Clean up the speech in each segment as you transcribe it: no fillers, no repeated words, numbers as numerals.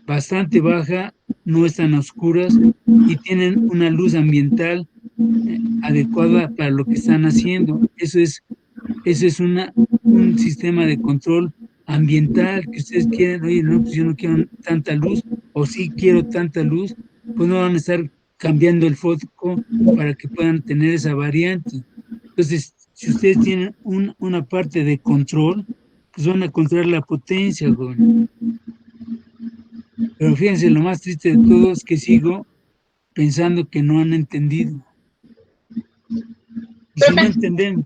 bastante baja, no están a oscuras y tienen una luz ambiental, adecuada para lo que están haciendo. Eso es un sistema de control ambiental que ustedes quieren, oye, no, pues yo no quiero tanta luz, o sí quiero tanta luz, pues no van a estar cambiando el foco para que puedan tener esa variante. Entonces, si ustedes tienen una parte de control, pues van a controlar la potencia, jóvenes. Pero fíjense, lo más triste de todo es que sigo pensando que no han entendido. Y si no entendemos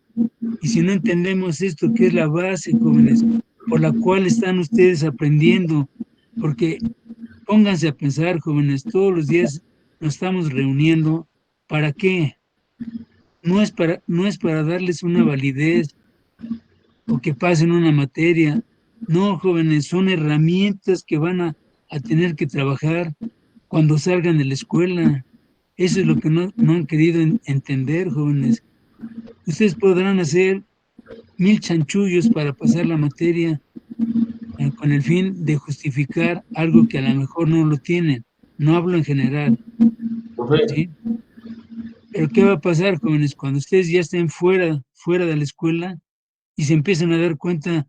Y si no entendemos esto, que es la base, jóvenes, por la cual están ustedes aprendiendo, porque pónganse a pensar, jóvenes, todos los días nos estamos reuniendo, ¿para qué? No es para darles una validez o que pasen una materia. No, jóvenes, son herramientas que van a tener que trabajar cuando salgan de la escuela. Eso es lo que no han querido entender, jóvenes. Ustedes podrán hacer 1000 chanchullos para pasar la materia, con el fin de justificar algo que a lo mejor no lo tienen. No hablo en general, Profe, ¿sí? Pero, ¿qué va a pasar, jóvenes? Cuando ustedes ya estén fuera de la escuela y se empiezan a dar cuenta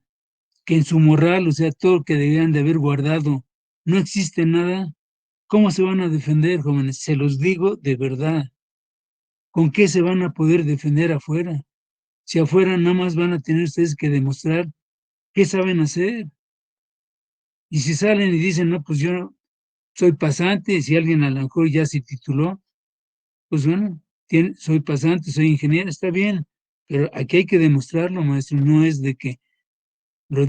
que en su morral, o sea, todo lo que debían de haber guardado, no existe nada, ¿cómo se van a defender, jóvenes? Se los digo de verdad. ¿Con qué se van a poder defender afuera? Si afuera nada más van a tener ustedes que demostrar qué saben hacer. Y si salen y dicen: "No, pues yo soy pasante", si alguien a lo mejor ya se tituló, pues bueno, soy pasante, soy ingeniero, está bien, pero aquí hay que demostrarlo, maestro, no es de que,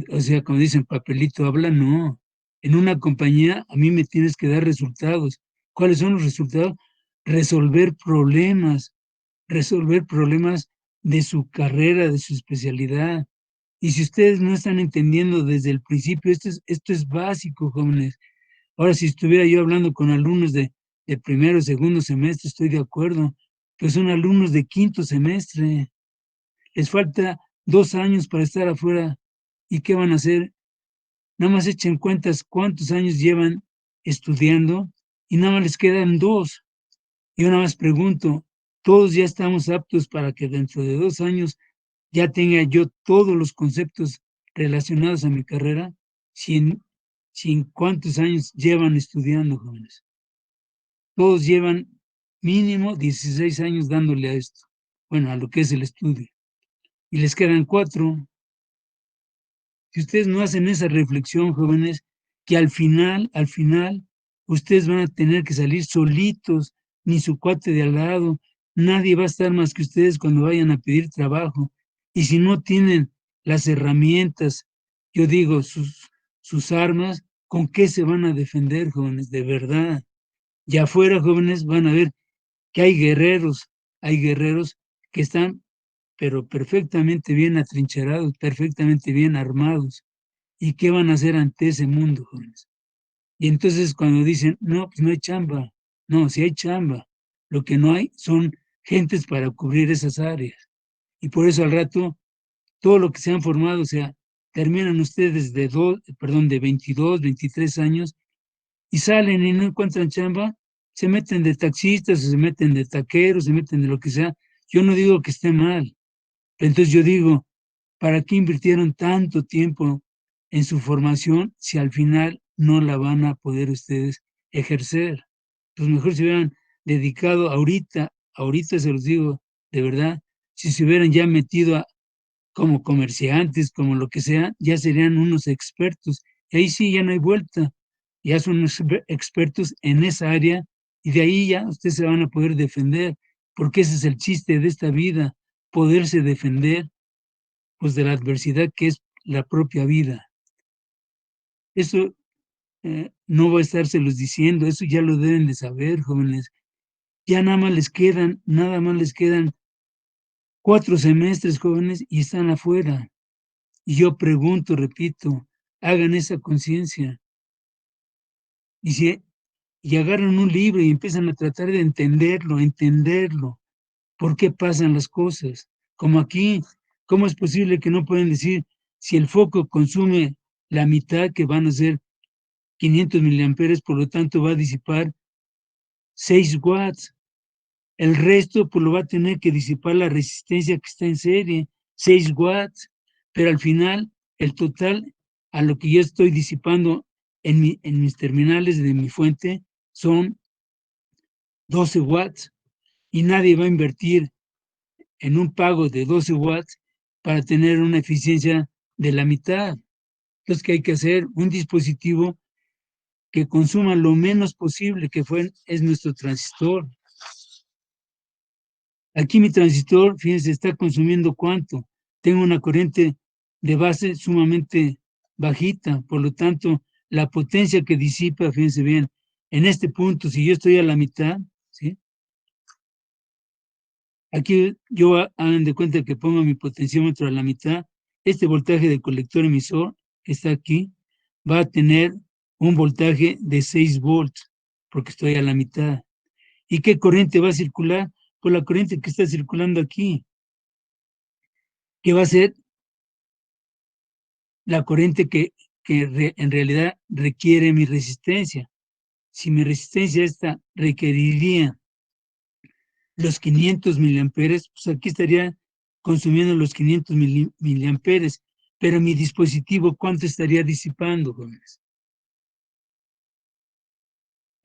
o sea, como dicen, papelito habla, no. En una compañía a mí me tienes que dar resultados. ¿Cuáles son los resultados? Resolver problemas, resolver problemas de su carrera, de su especialidad. Y si ustedes no están entendiendo desde el principio, esto es básico, jóvenes. Ahora, si estuviera yo hablando con alumnos de primero o segundo semestre, estoy de acuerdo, pero son alumnos de quinto semestre, les falta 2 años para estar afuera, ¿y qué van a hacer? Nada más echen cuentas cuántos años llevan estudiando y nada más les quedan 2. Yo nada más pregunto, ¿todos ya estamos aptos para que dentro de 2 años ya tenga yo todos los conceptos relacionados a mi carrera? Sin sin ¿cuántos años llevan estudiando, jóvenes? Todos llevan mínimo 16 años dándole a esto, bueno, a lo que es el estudio, y les quedan 4. Si ustedes no hacen esa reflexión, jóvenes, que al final, ustedes van a tener que salir solitos, ni su cuate de al lado, nadie va a estar más que ustedes cuando vayan a pedir trabajo. Y si no tienen las herramientas, yo digo, sus armas, ¿con qué se van a defender, jóvenes? De verdad. Y afuera, jóvenes, van a ver que hay guerreros que están, pero perfectamente bien atrincherados, perfectamente bien armados. ¿Y qué van a hacer ante ese mundo, jóvenes? Y entonces cuando dicen: "No, pues no hay chamba", no, sí hay chamba, lo que no hay son gentes para cubrir esas áreas. Y por eso al rato, todo lo que se han formado, o sea, terminan ustedes de 22, 23 años y salen y no encuentran chamba, se meten de taxistas, o se meten de taqueros, se meten de lo que sea. Yo no digo que esté mal. Entonces yo digo, ¿para qué invirtieron tanto tiempo en su formación si al final no la van a poder ustedes ejercer? Pues mejor se hubieran dedicado ahorita se los digo de verdad, si se hubieran ya metido como comerciantes, como lo que sea, ya serían unos expertos. Y ahí sí ya no hay vuelta. Ya son expertos en esa área y de ahí ya ustedes se van a poder defender, porque ese es el chiste de esta vida, poderse defender, pues, de la adversidad que es la propia vida. Eso, no voy a estárselos diciendo, eso ya lo deben de saber, jóvenes. Ya nada más les quedan 4 semestres, jóvenes, y están afuera. Y yo pregunto, repito, hagan esa conciencia. Y si y agarran un libro y empiezan a tratar de entenderlo, ¿por qué pasan las cosas? Como aquí, ¿cómo es posible que no pueden decir si el foco consume la mitad que van a ser 500 miliamperes, por lo tanto va a disipar 6 watts. El resto pues lo va a tener que disipar la resistencia que está en serie, 6 watts, pero al final el total a lo que yo estoy disipando en mis terminales de mi fuente son 12 watts y nadie va a invertir en un pago de 12 watts para tener una eficiencia de la mitad. Entonces, ¿qué hay que hacer? Un dispositivo que consuma lo menos posible, es nuestro transistor. Aquí mi transistor, fíjense, está consumiendo ¿cuánto? Tengo una corriente de base sumamente bajita, por lo tanto, la potencia que disipa, fíjense bien, en este punto, si yo estoy a la mitad, ¿sí? Aquí hagan de cuenta que pongo mi potenciómetro a la mitad, este voltaje del colector emisor que está aquí va a tener un voltaje de 6 volts, porque estoy a la mitad. ¿Y qué corriente va a circular? Pues la corriente que está circulando aquí, que va a ser la corriente que en realidad requiere mi resistencia. Si mi resistencia esta requeriría los 500 miliamperes, pues aquí estaría consumiendo los 500 miliamperes, pero mi dispositivo, ¿cuánto estaría disipando, jóvenes?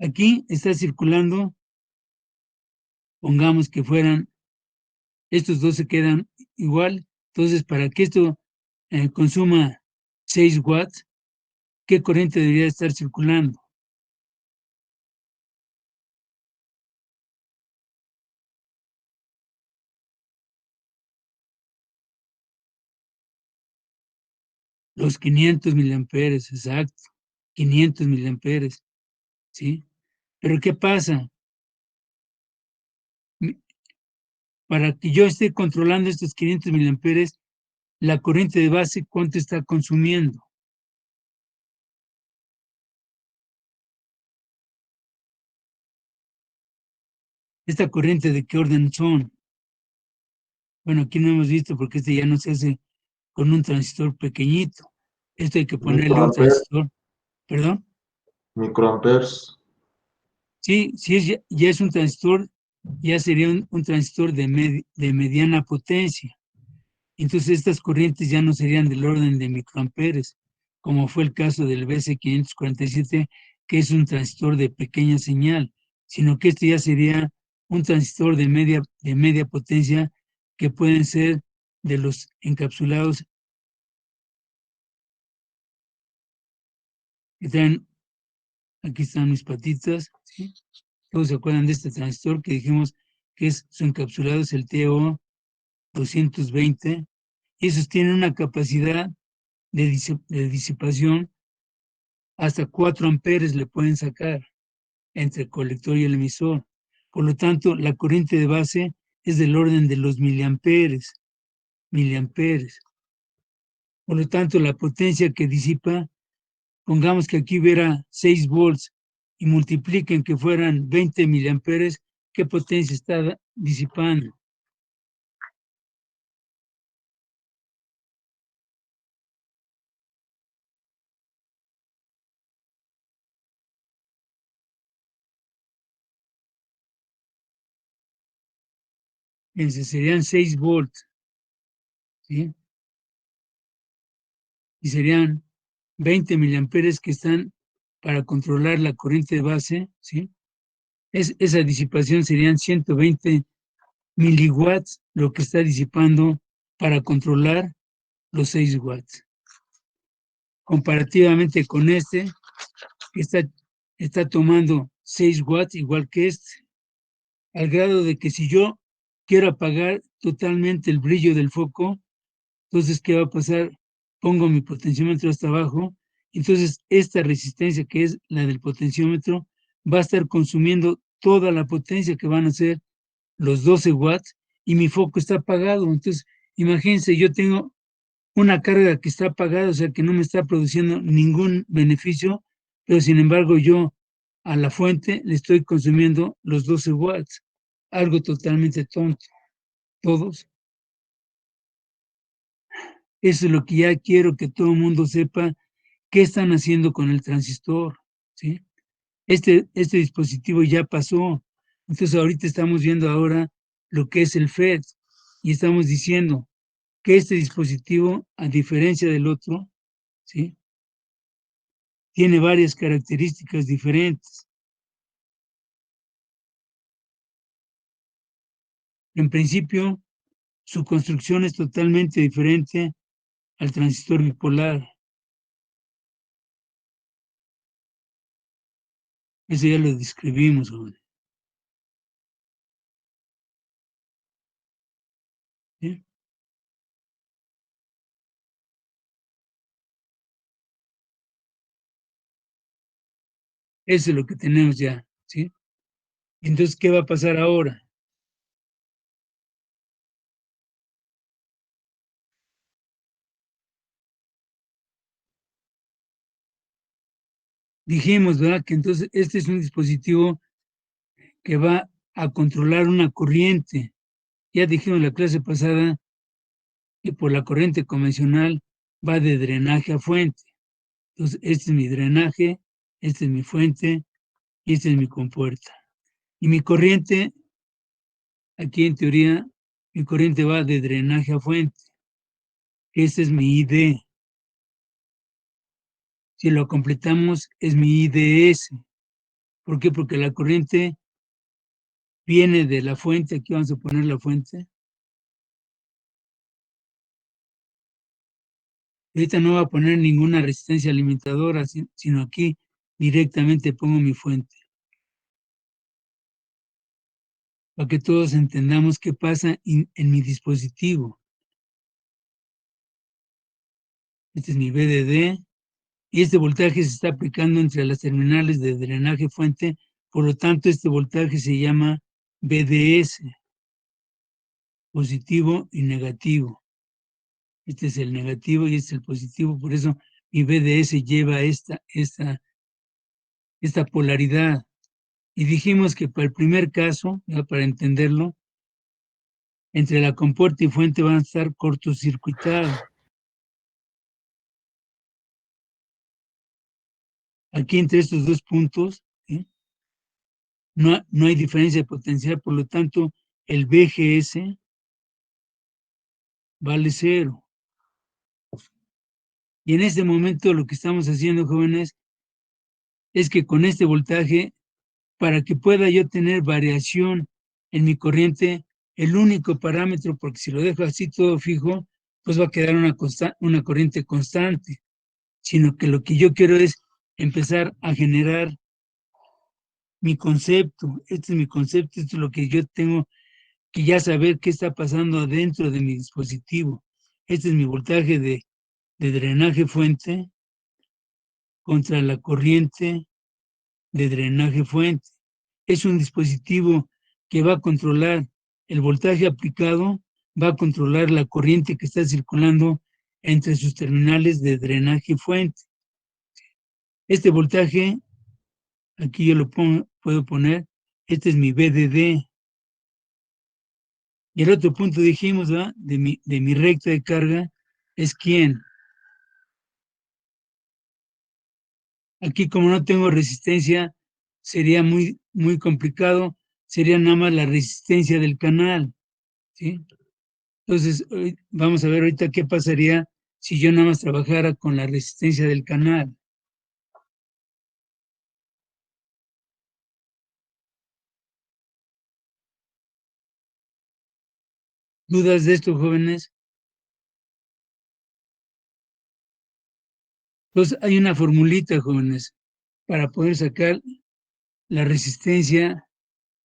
Aquí está circulando, pongamos que fueran, estos dos se quedan igual, entonces para que esto consuma 6 watts, ¿qué corriente debería estar circulando? Los 500 miliamperes, exacto, 500 miliamperes, ¿sí? Pero ¿qué pasa? Para que yo esté controlando estos 500 miliamperes, la corriente de base, ¿cuánto está consumiendo? ¿Esta corriente de qué orden son? Bueno, aquí no hemos visto porque este ya no se hace con un transistor pequeñito. Esto hay que ponerle un Microamperes, transistor, ¿perdón? microamperes. Sí, si ya es un transistor, ya sería un transistor de mediana potencia. Entonces estas corrientes ya no serían del orden de microamperes, como fue el caso del BC547, que es un transistor de pequeña señal, sino que este ya sería un transistor de media potencia que pueden ser de los encapsulados que traen, aquí están mis patitas, ¿sí? Todos se acuerdan de este transistor que dijimos que su encapsulado es el TO220, y esos tienen una capacidad de disipación hasta 4 amperes le pueden sacar entre el colector y el emisor. Por lo tanto, la corriente de base es del orden de los miliamperes. Por lo tanto, la potencia que disipa, pongamos que aquí hubiera 6 volts y multipliquen que fueran 20 miliamperes, ¿qué potencia está disipando? Fíjense, serían 6 volts, ¿sí? Y serían 20 miliamperes que están para controlar la corriente de base, ¿sí? Esa disipación serían 120 miliwatts, lo que está disipando para controlar los 6 watts. Comparativamente con este, que está tomando 6 watts igual que este, al grado de que si yo quiero apagar totalmente el brillo del foco, entonces, ¿qué va a pasar? Pongo mi potenciómetro hasta abajo, entonces esta resistencia que es la del potenciómetro va a estar consumiendo toda la potencia que van a ser los 12 watts y mi foco está apagado. Entonces, imagínense, yo tengo una carga que está apagada, o sea, que no me está produciendo ningún beneficio, pero sin embargo yo a la fuente le estoy consumiendo los 12 watts. Algo totalmente tonto. Todos. Eso es lo que ya quiero que todo el mundo sepa, ¿qué están haciendo con el transistor? ¿Sí? Este dispositivo ya pasó. Entonces, ahorita estamos viendo ahora lo que es el FET y estamos diciendo que este dispositivo, a diferencia del otro, ¿sí?, tiene varias características diferentes. En principio, su construcción es totalmente diferente al transistor bipolar. Eso ya lo describimos, joven. ¿Sí? Eso es lo que tenemos ya, ¿sí? Entonces, ¿qué va a pasar ahora? Dijimos, ¿verdad?, que entonces este es un dispositivo que va a controlar una corriente. Ya dijimos en la clase pasada que por la corriente convencional va de drenaje a fuente. Entonces, este es mi drenaje, esta es mi fuente y esta es mi compuerta. Y mi corriente, aquí en teoría, mi corriente va de drenaje a fuente. Este es mi ID. Si lo completamos, es mi IDS. ¿Por qué? Porque la corriente viene de la fuente. Aquí vamos a poner la fuente. Ahorita no voy a poner ninguna resistencia alimentadora, sino aquí directamente pongo mi fuente. Para que todos entendamos qué pasa en mi dispositivo. Este es mi VDD y este voltaje se está aplicando entre las terminales de drenaje fuente, por lo tanto este voltaje se llama VDS, positivo y negativo. Este es el negativo y este es el positivo, por eso mi VDS lleva esta polaridad. Y dijimos que para el primer caso, ya para entenderlo, entre la compuerta y fuente van a estar cortocircuitados. Aquí entre estos dos puntos, ¿sí?, no hay diferencia de potencial, por lo tanto, el VGS vale 0. Y en este momento lo que estamos haciendo, jóvenes, es que con este voltaje, para que pueda yo tener variación en mi corriente, el único parámetro, porque si lo dejo así todo fijo, pues va a quedar una corriente constante, sino que lo que yo quiero es empezar a generar mi concepto. Este es mi concepto, esto es lo que yo tengo que ya saber qué está pasando adentro de mi dispositivo. Este es mi voltaje de drenaje fuente contra la corriente de drenaje fuente. Es un dispositivo que va a controlar el voltaje aplicado, va a controlar la corriente que está circulando entre sus terminales de drenaje fuente. Este voltaje, aquí yo lo puedo poner, este es mi VDD. Y el otro punto dijimos, ¿verdad?, de mi recta de carga, es ¿quién? Aquí, como no tengo resistencia, sería muy complicado, sería nada más la resistencia del canal, ¿sí? Entonces, vamos a ver ahorita qué pasaría si yo nada más trabajara con la resistencia del canal. ¿Dudas de esto, jóvenes? Entonces, hay una formulita, jóvenes, para poder sacar la resistencia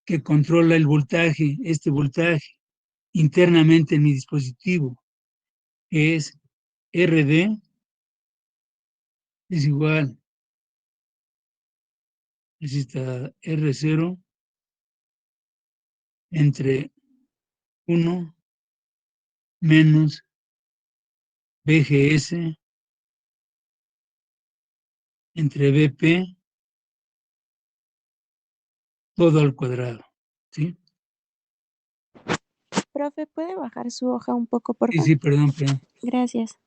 que controla el voltaje, este voltaje, internamente en mi dispositivo, que es RD es igual, es esta R0 entre 1 menos VGS entre BP todo al cuadrado, ¿sí? Profe, ¿puede bajar su hoja un poco, por Sí, favor? sí, perdón. Gracias.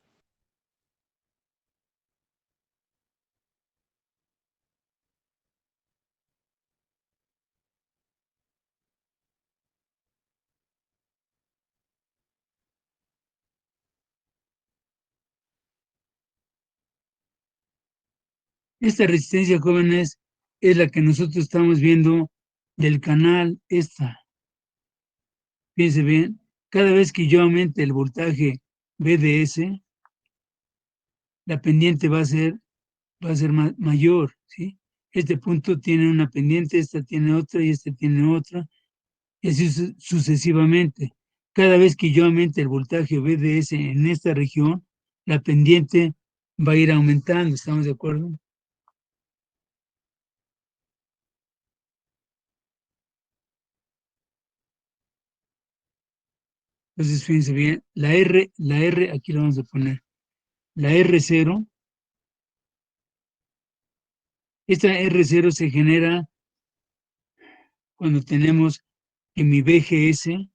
Esta resistencia, jóvenes, es la que nosotros estamos viendo del canal, esta. Fíjense bien, cada vez que yo aumente el voltaje BDS, la pendiente va a ser mayor, ¿sí? Este punto tiene una pendiente, esta tiene otra y este tiene otra, y así sucesivamente. Cada vez que yo aumente el voltaje BDS en esta región, la pendiente va a ir aumentando, ¿estamos de acuerdo? Entonces, fíjense bien, la R, aquí lo vamos a poner, la R0, esta R0 se genera cuando tenemos que mi VGS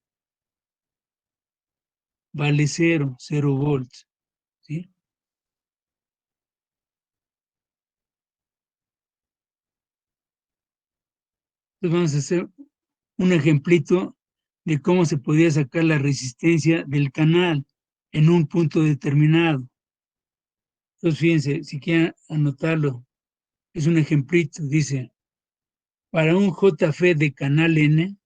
vale 0 volts, ¿sí? Entonces vamos a hacer un ejemplito de cómo se podía sacar la resistencia del canal en un punto determinado. Entonces, fíjense, si quieren anotarlo, es un ejemplito, dice, para un JF de canal N,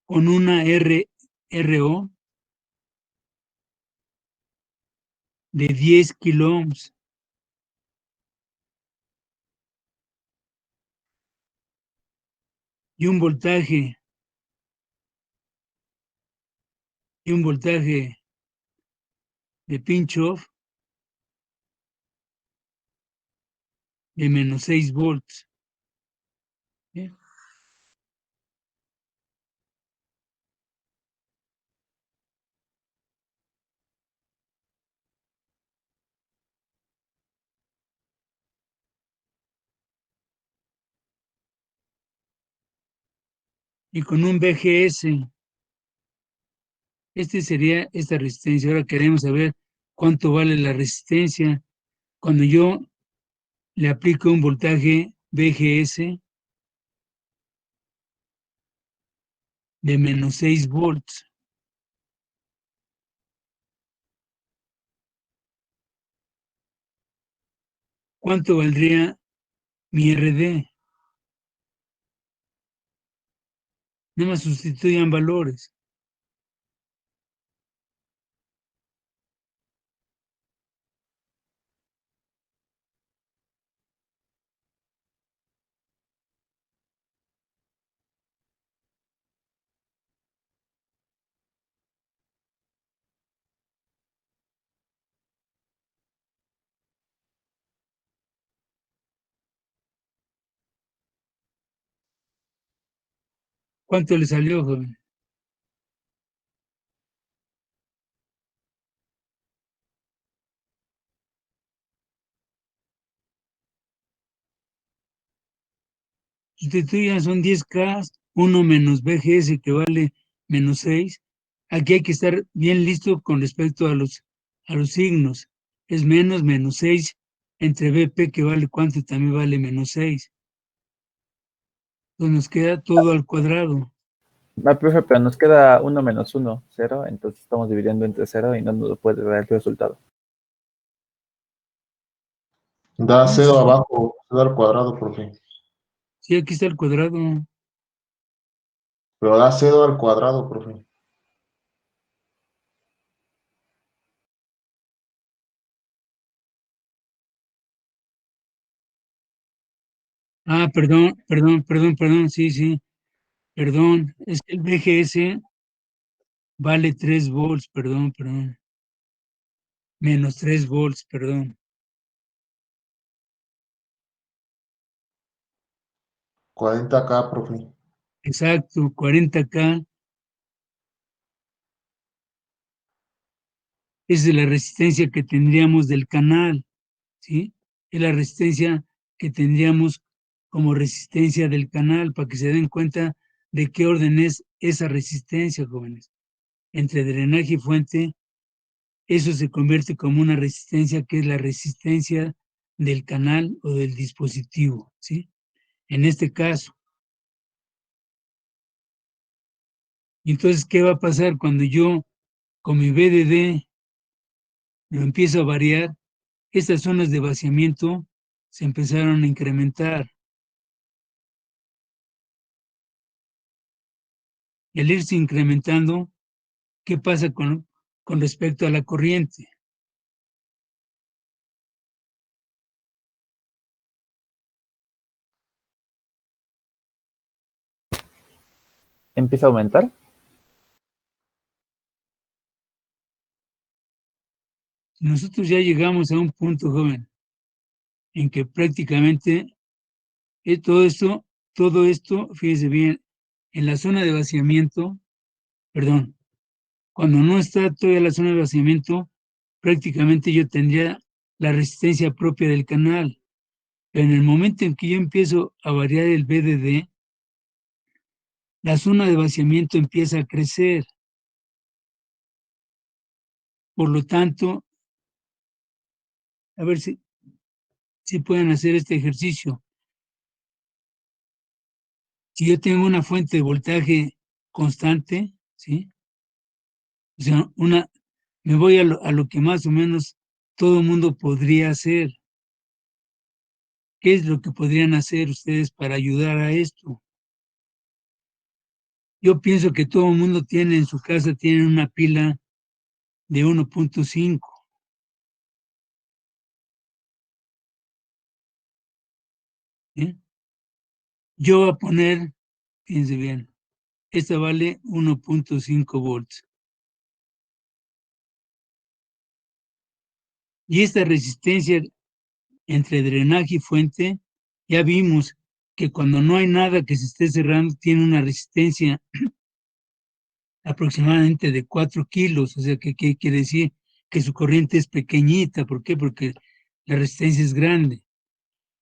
con una RO de 10 kilo ohms, y un voltaje de pinch off de menos 6 volts. ¿Sí? Y con un VGS, sería esta resistencia. Ahora queremos saber cuánto vale la resistencia cuando yo le aplico un voltaje VGS de menos 6 volts. ¿Cuánto valdría mi RD? Nada más sustituyan valores. ¿Cuánto le salió, joven? Sustituyan, son 10K, 1 menos VGS que vale menos 6. Aquí hay que estar bien listo con respecto a los signos. Es menos 6 entre BP que vale cuánto también vale menos 6. Entonces nos queda todo al cuadrado. Profe, pero nos queda 1 menos 1, 0, entonces estamos dividiendo entre 0 y no nos puede dar el resultado. Da 0 abajo, 0 al cuadrado, profe. Sí, aquí está el cuadrado. Pero da 0 al cuadrado, profe. Ah, perdón, sí, perdón. Es que el VGS vale 3 volts, perdón. Menos 3 volts, perdón. 40K, profe. Exacto, 40K es de la resistencia que tendríamos del canal, ¿sí? Es la resistencia que tendríamos como resistencia del canal, para que se den cuenta de qué orden es esa resistencia, jóvenes. Entre drenaje y fuente, eso se convierte como una resistencia que es la resistencia del canal o del dispositivo, ¿sí? En este caso, Y entonces, ¿qué va a pasar cuando yo con mi BDD lo empiezo a variar? Estas zonas de vaciamiento se empezaron a incrementar. Y al irse incrementando, ¿qué pasa con respecto a la corriente? ¿Empieza a aumentar? Nosotros ya llegamos a un punto, joven, en que prácticamente todo esto, fíjense bien, en la zona de vaciamiento, perdón, cuando no está toda la zona de vaciamiento, prácticamente yo tendría la resistencia propia del canal. Pero en el momento en que yo empiezo a variar el BDD, la zona de vaciamiento empieza a crecer. Por lo tanto, a ver si pueden hacer este ejercicio. Si yo tengo una fuente de voltaje constante, ¿sí? O sea, me voy a lo que más o menos todo el mundo podría hacer. ¿Qué es lo que podrían hacer ustedes para ayudar a esto? Yo pienso que todo el mundo tiene en su casa, tiene una pila de 1.5. ¿Sí? Yo voy a poner, fíjense bien, esta vale 1.5 volts. Y esta resistencia entre drenaje y fuente, ya vimos que cuando no hay nada que se esté cerrando, tiene una resistencia aproximadamente de 4 kilos. O sea, ¿qué quiere decir? Que su corriente es pequeñita. ¿Por qué? Porque la resistencia es grande.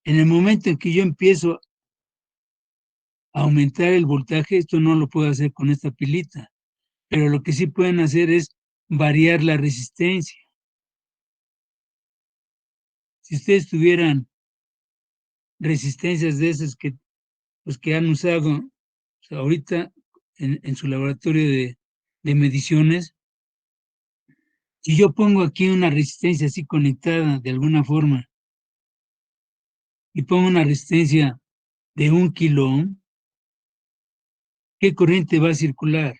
En el momento en que yo empiezo a aumentar el voltaje, esto no lo puedo hacer con esta pilita, pero lo que sí pueden hacer es variar la resistencia. Si ustedes tuvieran resistencias de esas que han usado, o sea, ahorita en su laboratorio de mediciones, si yo pongo aquí una resistencia así conectada de alguna forma y pongo una resistencia de 1 kilo ohm, ¿qué corriente va a circular?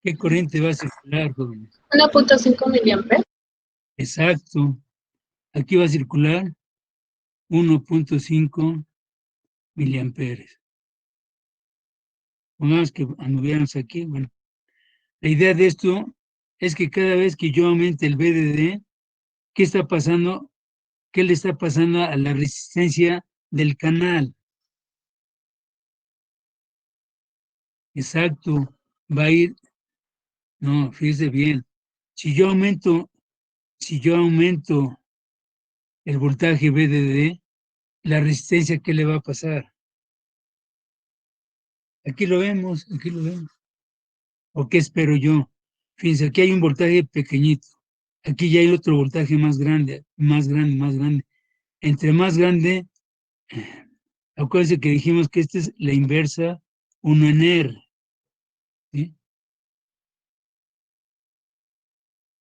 ¿Qué corriente va a circular, jóvenes? 1.5 miliamperes. Exacto. Aquí va a circular 1.5 miliamperes. Pongamos que anduviéramos aquí. Bueno, la idea de esto es que cada vez que yo aumente el BDD, ¿qué está pasando? ¿Qué le está pasando a la resistencia del canal? Exacto. Va a ir, no, fíjese bien. Si yo aumento el voltaje BDD, la resistencia, ¿qué le va a pasar? Aquí lo vemos, aquí lo vemos. ¿O qué espero yo? Fíjense, aquí hay un voltaje pequeñito. Aquí ya hay otro voltaje más grande, más grande, más grande. Entre más grande, acuérdense que dijimos que esta es la inversa 1 en R. ¿Sí?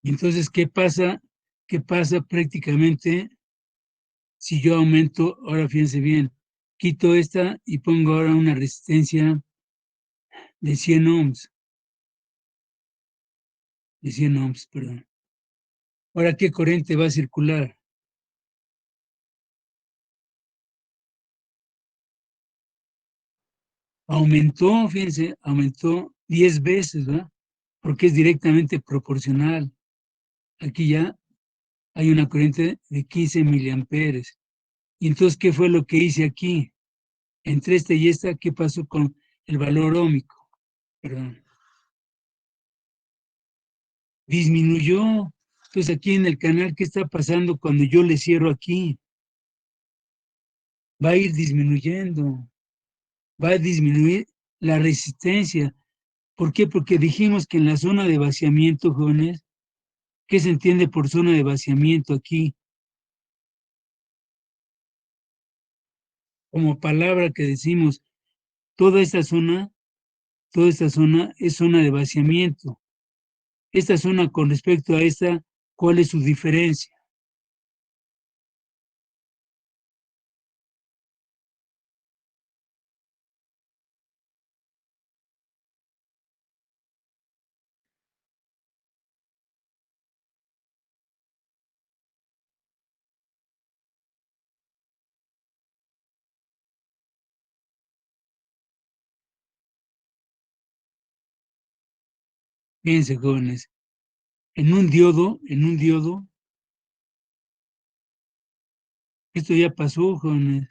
Y entonces, ¿qué pasa? ¿Qué pasa prácticamente si yo aumento? Ahora fíjense bien, quito esta y pongo ahora una resistencia de 100 ohms. De 100 ohms, perdón. Ahora, ¿qué corriente va a circular? Aumentó, fíjense, aumentó 10 veces, ¿verdad? Porque es directamente proporcional. Aquí ya hay una corriente de 15 miliamperes. Y entonces, ¿qué fue lo que hice aquí? Entre esta y esta, ¿qué pasó con el valor óhmico? Perdón. Disminuyó. Entonces, aquí en el canal, ¿qué está pasando cuando yo le cierro aquí? Va a ir disminuyendo. Va a disminuir la resistencia. ¿Por qué? Porque dijimos que en la zona de vaciamiento, jóvenes, ¿qué se entiende por zona de vaciamiento aquí? Como palabra que decimos, toda esta zona es zona de vaciamiento. Esta zona con respecto a esta, ¿cuál es su diferencia? Fíjense, jóvenes, en un diodo, esto ya pasó, jóvenes,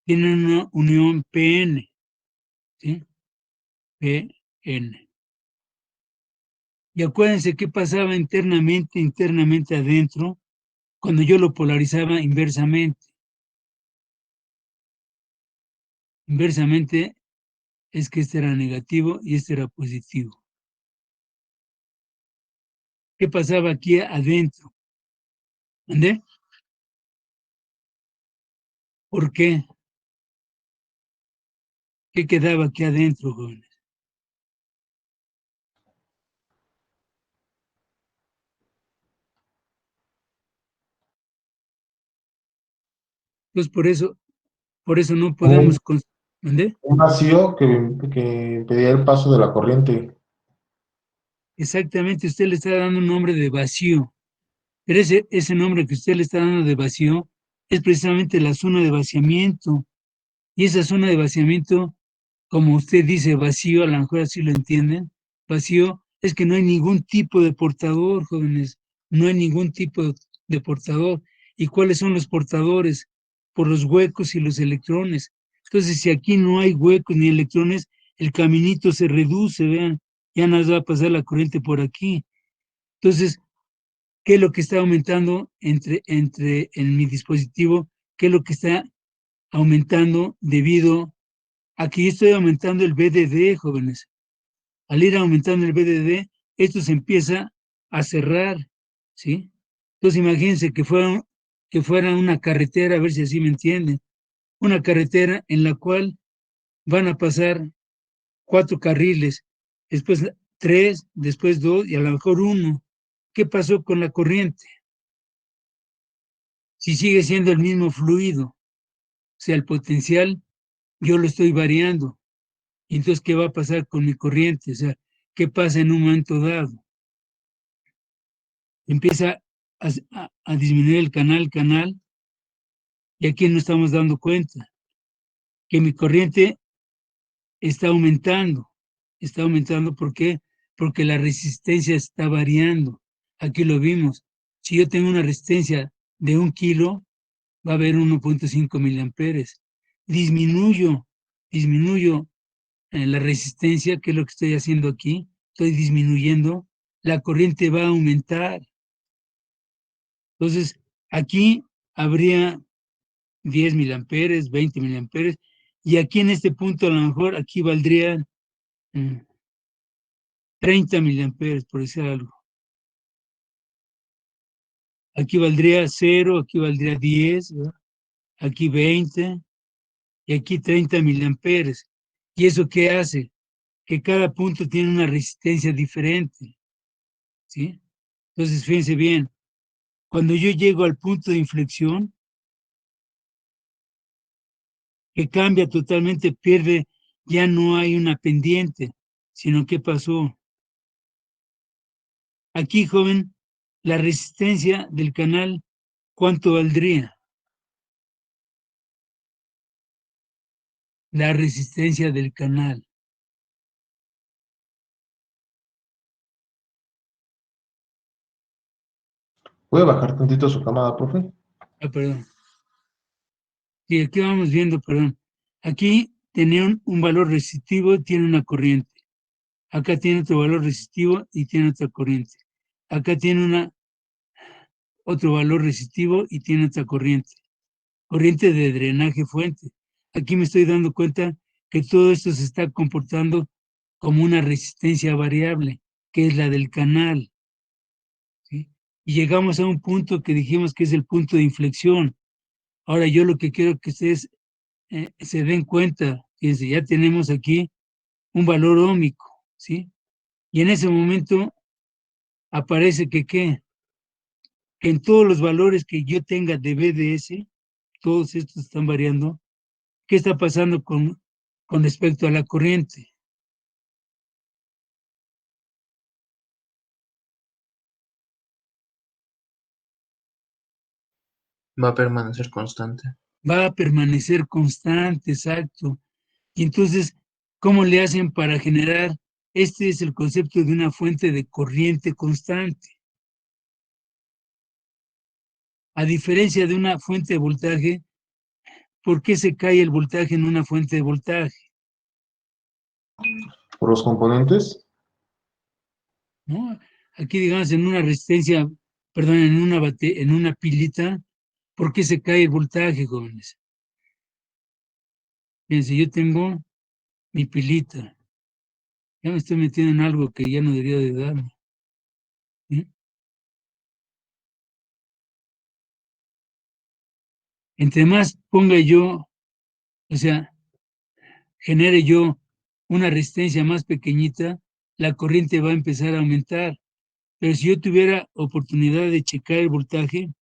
tienen una unión PN, ¿sí? PN. Y acuérdense qué pasaba internamente adentro, cuando yo lo polarizaba inversamente. Inversamente es que este era negativo y este era positivo. ¿Qué pasaba aquí adentro? ¿Entendés? ¿Por qué? ¿Qué quedaba aquí adentro, jóvenes? Entonces, por eso no podemos... ¿Entendés? Un vacío que impedía el paso de la corriente. Exactamente, usted le está dando un nombre de vacío, pero ese nombre que usted le está dando de vacío es precisamente la zona de vaciamiento. Y esa zona de vaciamiento, como usted dice vacío, a lo mejor así lo entienden, vacío es que no hay ningún tipo de portador, jóvenes, no hay ningún tipo de portador. ¿Y cuáles son los portadores? Por los huecos y los electrones. Entonces, si aquí no hay huecos ni electrones, el caminito se reduce, vean, ya nos va a pasar la corriente por aquí. Entonces, ¿qué es lo que está aumentando en mi dispositivo? ¿Qué es lo que está aumentando debido a que yo estoy aumentando el BDD, jóvenes? Al ir aumentando el BDD, esto se empieza a cerrar, ¿sí? Entonces imagínense que fuera una carretera, a ver si así me entienden, una carretera en la cual van a pasar 4 carriles, después 3, después 2 y a lo mejor 1. ¿Qué pasó con la corriente? Si sigue siendo el mismo fluido, o sea, el potencial, yo lo estoy variando. Y entonces, ¿qué va a pasar con mi corriente? O sea, ¿qué pasa en un momento dado? Empieza a disminuir el canal, y aquí no estamos dando cuenta que mi corriente está aumentando. Está aumentando, ¿por qué? Porque la resistencia está variando. Aquí lo vimos. Si yo tengo una resistencia de 1 kilo, va a haber 1.5 miliamperes. Disminuyo la resistencia, que es lo que estoy haciendo aquí. Estoy disminuyendo. La corriente va a aumentar. Entonces, aquí habría 10 miliamperes, 20 miliamperes, y aquí en este punto a lo mejor aquí valdría 30 miliamperes, por decir algo. Aquí valdría 0, aquí valdría 10, ¿verdad? Aquí 20 y aquí 30 miliamperes. ¿Y eso qué hace? Que cada punto tiene una resistencia diferente, ¿sí? Entonces, fíjense bien, cuando yo llego al punto de inflexión, que cambia totalmente, pierde, ya no hay una pendiente, sino ¿qué pasó? Aquí, joven, la resistencia del canal, ¿cuánto valdría? La resistencia del canal. ¿Puede bajar tantito su cámara, profe? Ah, perdón. Sí, aquí vamos viendo, perdón. Aquí tenía un valor resistivo, tiene una corriente. Acá tiene otro valor resistivo y tiene otra corriente. Acá tiene otro valor resistivo y tiene otra corriente. Corriente de drenaje fuente. Aquí me estoy dando cuenta que todo esto se está comportando como una resistencia variable, que es la del canal, ¿sí? Y llegamos a un punto que dijimos que es el punto de inflexión. Ahora yo lo que quiero que ustedes se den cuenta, fíjense, ya tenemos aquí un valor óhmico, ¿sí? Y en ese momento aparece que en todos los valores que yo tenga de BDS, todos estos están variando. ¿Qué está pasando con respecto a la corriente? Va a permanecer constante. Va a permanecer constante, exacto. Y entonces, ¿cómo le hacen para generar? Este es el concepto de una fuente de corriente constante. A diferencia de una fuente de voltaje, ¿por qué se cae el voltaje en una fuente de voltaje? Por los componentes, ¿No? Aquí, digamos, en una resistencia, perdón, en una pilita, ¿por qué se cae el voltaje, jóvenes? Fíjense, yo tengo mi pilita. Ya me estoy metiendo en algo que ya no debería de darme. ¿Sí? Entre más ponga yo, o sea, genere yo una resistencia más pequeñita, la corriente va a empezar a aumentar. Pero si yo tuviera oportunidad de checar el voltaje,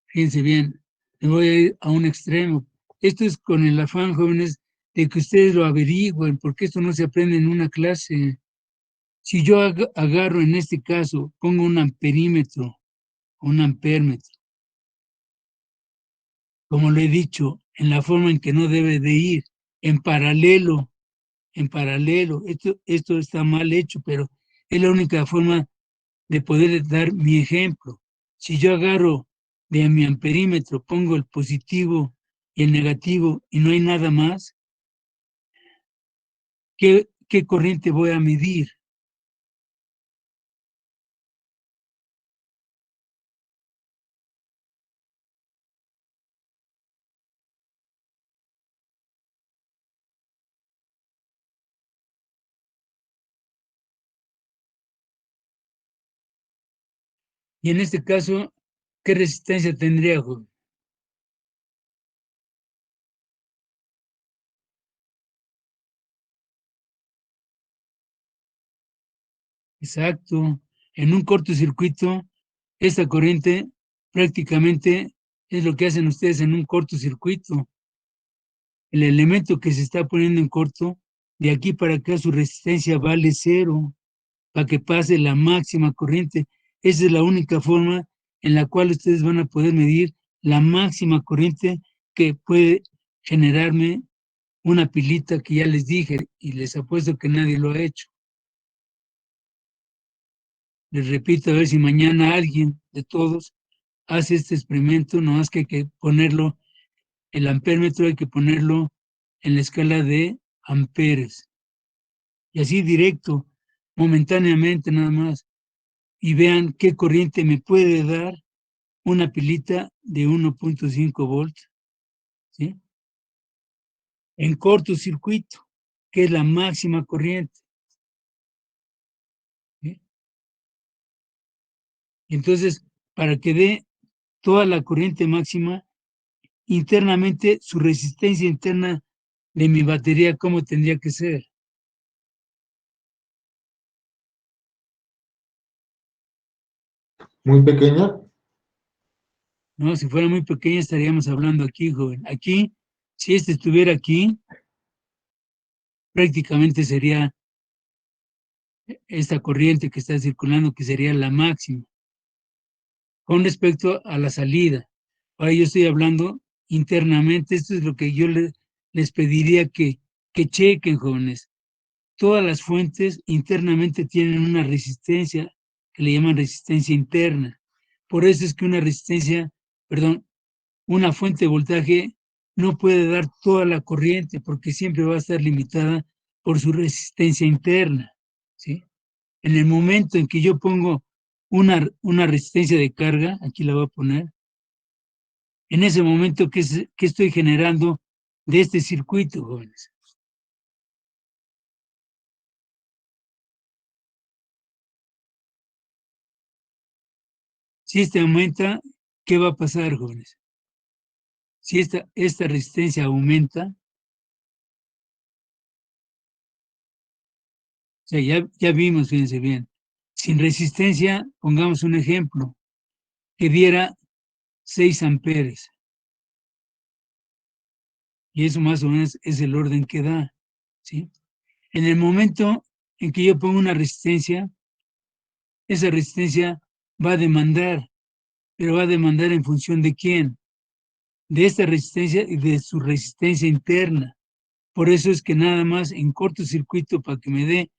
fíjense bien, me voy a ir a un extremo. Esto es con el afán, jóvenes, de que ustedes lo averigüen, porque esto no se aprende en una clase. Si yo agarro en este caso, pongo un amperímetro, un ampérmetro, como lo he dicho, en la forma en que no debe de ir, en paralelo, en paralelo. Esto está mal hecho, pero es la única forma de poder dar mi ejemplo. Si yo agarro de mi amperímetro, pongo el positivo y el negativo y no hay nada más, ¿qué corriente voy a medir? Y en este caso, ¿qué resistencia tendría, joven? Exacto. En un cortocircuito, esta corriente prácticamente es lo que hacen ustedes en un cortocircuito. El elemento que se está poniendo en corto, de aquí para acá su resistencia vale cero para que pase la máxima corriente. Esa es la única forma en la cual ustedes van a poder medir la máxima corriente que puede generarme una pilita que ya les dije y les apuesto que nadie lo ha hecho. Les repito, a ver si mañana alguien de todos hace este experimento, no más que hay que ponerlo, el ampéretro hay que ponerlo en la escala de amperes. Y así directo, momentáneamente nada más, y vean qué corriente me puede dar una pilita de 1.5 volts, ¿sí? En cortocircuito, que es la máxima corriente, ¿sí? Entonces, para que dé toda la corriente máxima, internamente su resistencia interna de mi batería, ¿cómo tendría que ser? muy pequeña, ¿No? Si fuera muy pequeña estaríamos hablando aquí, joven. Aquí, si este estuviera aquí, prácticamente sería esta corriente que está circulando, que sería la máxima, con respecto a la salida. Ahora yo estoy hablando internamente, esto es lo que yo les pediría que chequen, jóvenes. Todas las fuentes internamente tienen una resistencia que le llaman resistencia interna. Por eso es que una fuente de voltaje no puede dar toda la corriente porque siempre va a estar limitada por su resistencia interna, ¿sí? En el momento en que yo pongo una resistencia de carga, aquí la voy a poner, En ese momento, ¿qué estoy generando de este circuito, jóvenes? Si este aumenta, ¿qué va a pasar, jóvenes? Si esta resistencia aumenta, o sea, ya vimos, fíjense bien, sin resistencia, pongamos un ejemplo, que diera 6 amperes, y eso más o menos es el orden que da, ¿sí? En el momento en que yo pongo una resistencia, esa resistencia va a demandar, pero va a demandar en función de quién, de esta resistencia y de su resistencia interna. Por eso es que nada más en cortocircuito, para que me dé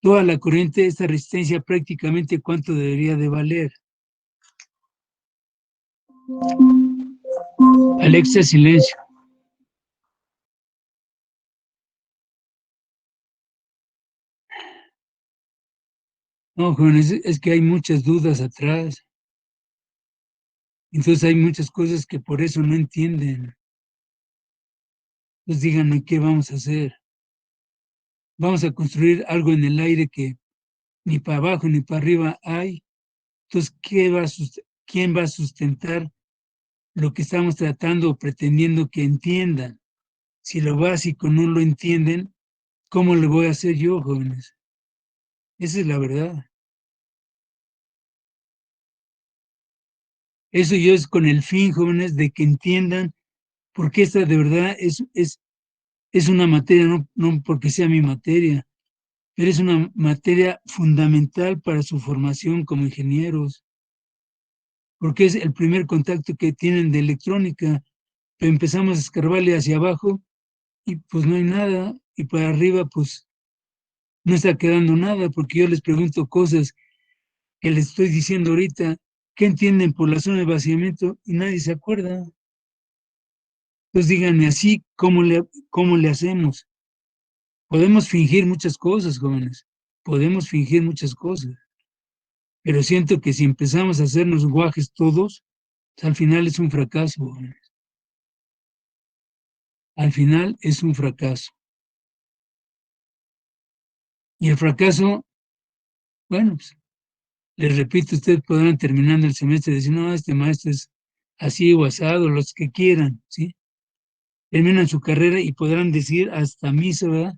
toda la corriente, esta resistencia prácticamente cuánto debería de valer. Alexa, silencio. No, jóvenes, es que hay muchas dudas atrás. Entonces hay muchas cosas que por eso no entienden. Entonces díganme, ¿qué vamos a hacer? Vamos a construir algo en el aire que ni para abajo ni para arriba hay. Entonces, ¿quién va a sustentar lo que estamos tratando o pretendiendo que entiendan? Si lo básico no lo entienden, ¿cómo le voy a hacer yo, jóvenes? Esa es la verdad. Eso yo es con el fin, jóvenes, de que entiendan por qué esta de verdad es una materia, no porque sea mi materia, pero es una materia fundamental para su formación como ingenieros, porque es el primer contacto que tienen de electrónica. Pero empezamos a escarbarle hacia abajo y pues no hay nada, y para arriba pues no está quedando nada, porque yo les pregunto cosas que les estoy diciendo ahorita, ¿qué entienden por la zona de vaciamiento? Y nadie se acuerda. Entonces díganme así, ¿cómo le hacemos? Podemos fingir muchas cosas, jóvenes, podemos fingir muchas cosas, pero siento que si empezamos a hacernos guajes todos, pues, al final es un fracaso, jóvenes. Al final es un fracaso. Y el fracaso, bueno, pues, les repito, ustedes podrán terminando el semestre decir, no, este maestro es así o asado, los que quieran, ¿sí? Terminan su carrera y podrán decir hasta misa, ¿verdad?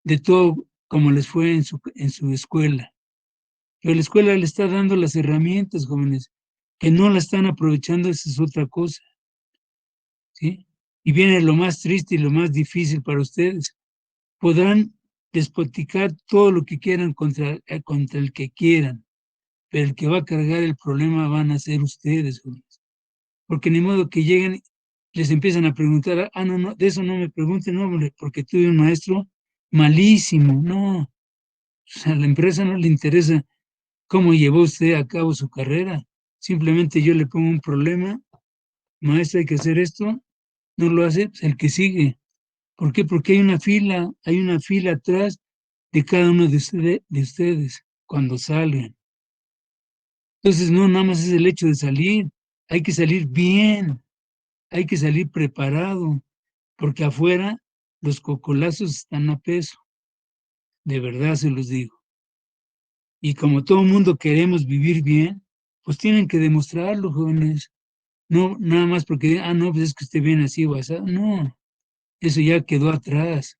De todo como les fue en su escuela. Pero la escuela le está dando las herramientas, jóvenes, que no la están aprovechando, esa es otra cosa, ¿sí? Y viene lo más triste y lo más difícil para ustedes. Podrán despoticar todo lo que quieran contra el que quieran, pero el que va a cargar el problema van a ser ustedes, jóvenes. Porque ni modo que lleguen, les empiezan a preguntar, no, de eso no me pregunten, no, hombre, porque tuve un maestro malísimo, no. O sea, a la empresa no le interesa cómo llevó usted a cabo su carrera. Simplemente yo le pongo un problema, maestro, hay que hacer esto, no lo hace, pues el que sigue. ¿Por qué? Porque hay una fila atrás de cada uno de ustedes cuando salgan. Entonces, no, nada más es el hecho de salir, hay que salir bien, hay que salir preparado, porque afuera los cocolazos están a peso, de verdad se los digo. Y como todo mundo queremos vivir bien, pues tienen que demostrarlo, jóvenes. No, nada más porque, no, pues es que usted viene así o así. No, eso ya quedó atrás.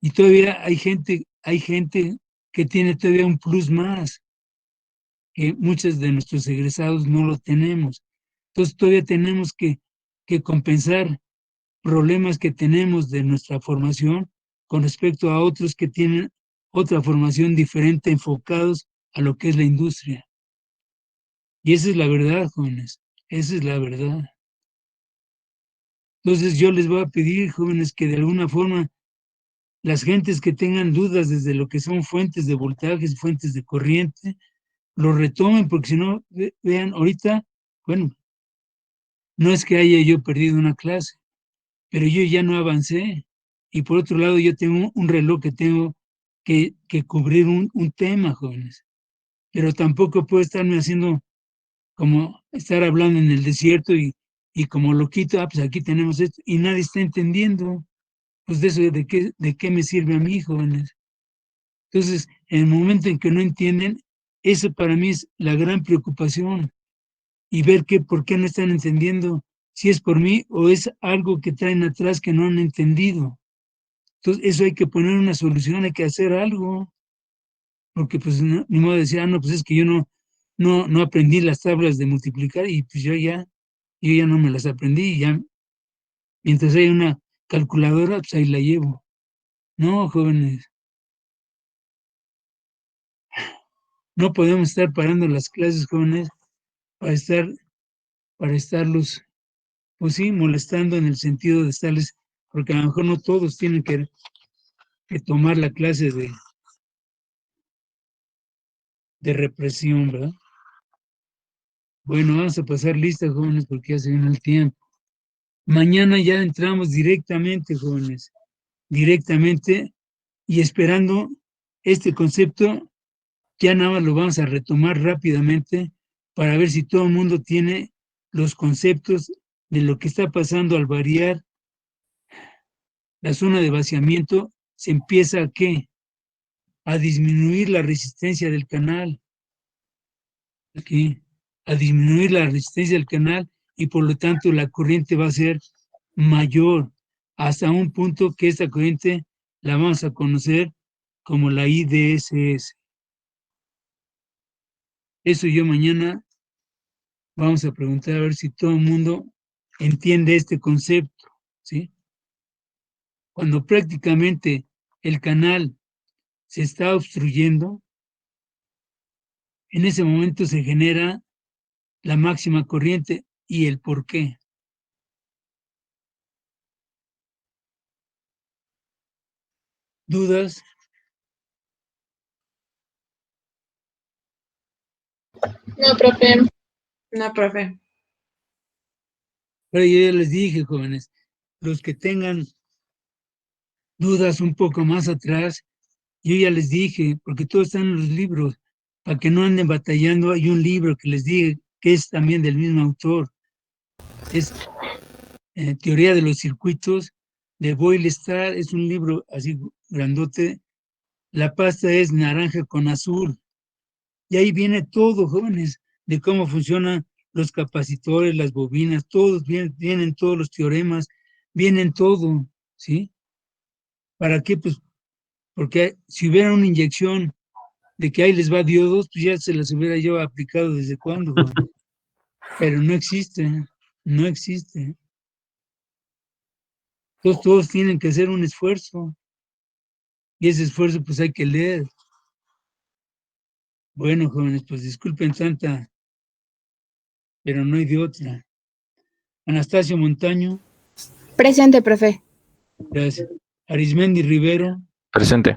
Y todavía hay gente que tiene todavía un plus más, que muchos de nuestros egresados no lo tenemos. Entonces todavía tenemos que compensar problemas que tenemos de nuestra formación con respecto a otros que tienen otra formación diferente enfocados a lo que es la industria. Y esa es la verdad, jóvenes, esa es la verdad. Entonces yo les voy a pedir, jóvenes, que de alguna forma las gentes que tengan dudas desde lo que son fuentes de voltajes, fuentes de corriente, lo retomen, porque si no, vean, ahorita, bueno, no es que haya yo perdido una clase, pero yo ya no avancé. Y por otro lado, yo tengo un reloj que tengo que cubrir un tema, jóvenes. Pero tampoco puedo estarme haciendo como estar hablando en el desierto y como loquito, pues aquí tenemos esto, y nadie está entendiendo. Pues de eso, ¿de qué me sirve a mí, jóvenes? Entonces, en el momento en que no entienden, eso para mí es la gran preocupación, y ver por qué no están entendiendo, si es por mí o es algo que traen atrás que no han entendido. Entonces, eso hay que poner una solución, hay que hacer algo, porque pues ni modo de decir, no, pues es que yo no aprendí las tablas de multiplicar y pues yo ya no me las aprendí, y ya, mientras hay una calculadora, pues ahí la llevo. No, jóvenes, no podemos estar parando las clases, jóvenes, para estarlos, pues sí, molestando en el sentido de estarles, porque a lo mejor no todos tienen que tomar la clase de represión, ¿verdad? Bueno, vamos a pasar lista, jóvenes, porque ya se viene el tiempo. Mañana ya entramos directamente, jóvenes, directamente, y esperando este concepto, ya nada más lo vamos a retomar rápidamente para ver si todo el mundo tiene los conceptos de lo que está pasando al variar la zona de vaciamiento. Se empieza a disminuir la resistencia del canal, aquí, a disminuir la resistencia del canal, y por lo tanto la corriente va a ser mayor hasta un punto que esta corriente la vamos a conocer como la IDSS. Eso yo mañana vamos a preguntar a ver si todo el mundo entiende este concepto, ¿sí? Cuando prácticamente el canal se está obstruyendo, en ese momento se genera la máxima corriente y el por qué. ¿Dudas? No, profe. No, profe. Pero yo ya les dije, jóvenes, los que tengan dudas un poco más atrás, yo ya les dije, porque todo está en los libros, para que no anden batallando. Hay un libro que les dije que es también del mismo autor, es Teoría de los Circuitos, de Boyle Star. Es un libro así grandote, la pasta es naranja con azul, y ahí viene todo, jóvenes, de cómo funcionan los capacitores, las bobinas, todos vienen todos los teoremas, vienen todo, ¿sí? ¿Para qué? Pues porque si hubiera una inyección de que ahí les va diodos, pues ya se las hubiera yo aplicado desde cuándo, jóvenes. Pero no existe, no existe. Entonces todos tienen que hacer un esfuerzo, y ese esfuerzo pues hay que leer. Bueno, jóvenes, pues disculpen tanta, pero no hay de otra. Anastasio Montaño. Presente, profe. Gracias. Arismendi Rivero. Presente.